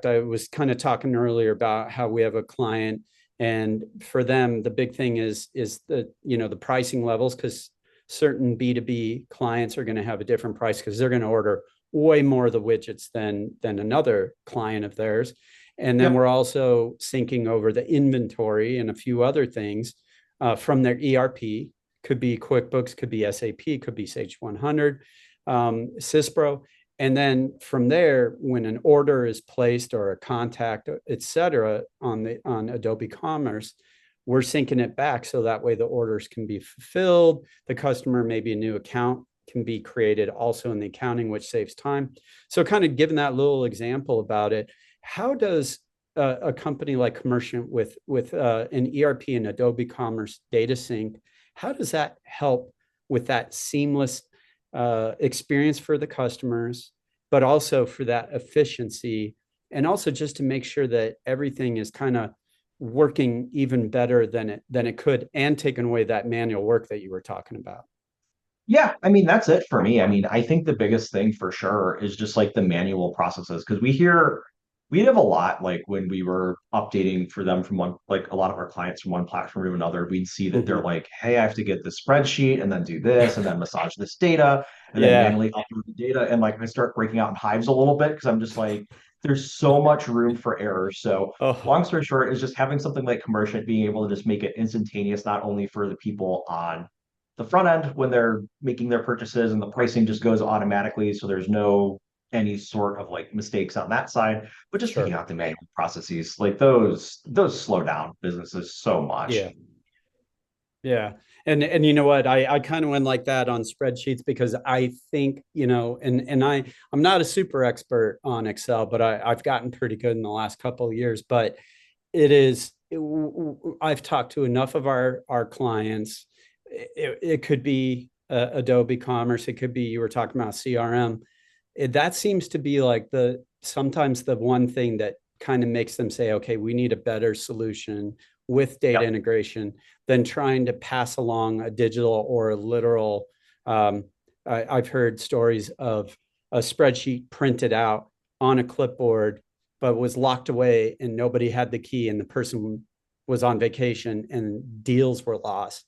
I was kind of talking earlier about how we have a client, and for them, the big thing is the, the pricing levels, because certain B2B clients are going to have a different price because they're going to order way more of the widgets than another client of theirs. And then Yep. we're also syncing over the inventory and a few other things from their ERP. Could be QuickBooks, could be SAP, could be Sage 100, Cispro. And then from there, when an order is placed or a contact, et cetera, on Adobe Commerce, we're syncing it back so that way the orders can be fulfilled. The customer, maybe a new account can be created also in the accounting, which saves time. So kind of given that little example about it, how does a company like Commerciant with an ERP and Adobe Commerce data sync, how does that help with that seamless experience for the customers, but also for that efficiency, and also just to make sure that everything is kind of working even better than it could, and taking away that manual work that you were talking about? Yeah, I mean, that's it for me. I mean, I think the biggest thing for sure is just like the manual processes because we have a lot like when we were updating for them from one, like a lot of our clients from one platform to another, we'd see that they're Mm-hmm. like, hey, I have to get this spreadsheet and then do this and then massage this data and then Yeah. manually upload the data. And like I start breaking out in hives a little bit because I'm just like, there's so much room for error. So Oh, long story short is just having something like Commerciant being able to just make it instantaneous, not only for the people on the front end when they're making their purchases and the pricing just goes automatically. So there's no any sort of like mistakes on that side, but just taking sure. out the manual processes, like those slow down businesses so much. Yeah. Yeah. And you know what? I kind of went like that on spreadsheets because I think, and I'm not a super expert on Excel, but I've gotten pretty good in the last couple of years. But it is, I've talked to enough of our clients. It could be Adobe Commerce, it could be, you were talking about CRM. That seems to be like the sometimes the one thing that kind of makes them say, okay, we need a better solution with data Yep. integration than trying to pass along a digital or a literal. Um, I've heard stories of a spreadsheet printed out on a clipboard, but was locked away and nobody had the key, and the person was on vacation and deals were lost.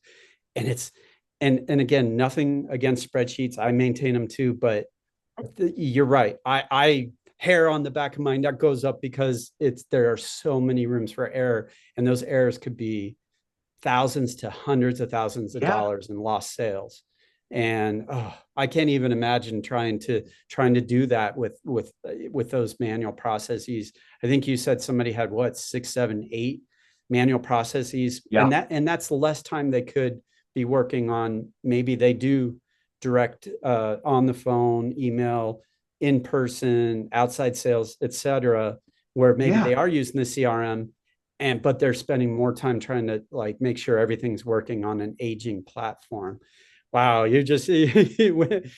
And it's, and again, nothing against spreadsheets. I maintain them too, but you're right. I hair on the back of my neck goes up because there are so many rooms for error, and those errors could be thousands to hundreds of thousands of Yeah. dollars in lost sales. And I can't even imagine trying to do that with those manual processes. I think you said somebody had what, six, seven, eight manual processes, Yeah. and that's less time they could be working on. Maybe they do direct on the phone, email, in person, outside sales, et cetera, where maybe Yeah. they are using the CRM, but they're spending more time trying to like make sure everything's working on an aging platform. Wow, you just as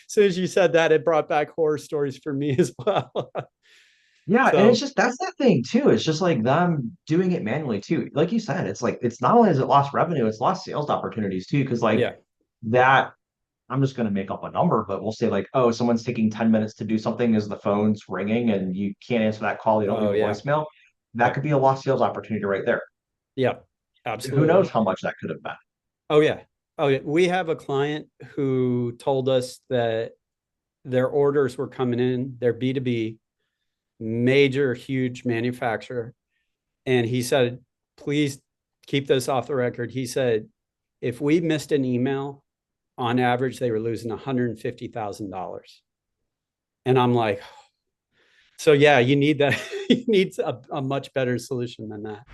soon as you said that, it brought back horror stories for me as well. Yeah, and it's So just that's that thing too. It's just like them doing it manually too. Like you said, it's like it's not only is it lost revenue, it's lost sales opportunities too. Because like yeah. that, I'm just gonna make up a number, but we'll say like, oh, someone's taking 10 minutes to do something as the phone's ringing and you can't answer that call, you don't leave Oh a yeah. voicemail. That Yeah. could be a lost sales opportunity right there. Yeah. Who knows Absolutely. how much that could have been? Oh yeah. Oh yeah. We have a client who told us that their orders were coming in, their B2B, major, huge manufacturer. And he said, please keep this off the record. He said, if we missed an email, on average, they were losing $150,000. And I'm like, so yeah, you need that. You need a much better solution than that.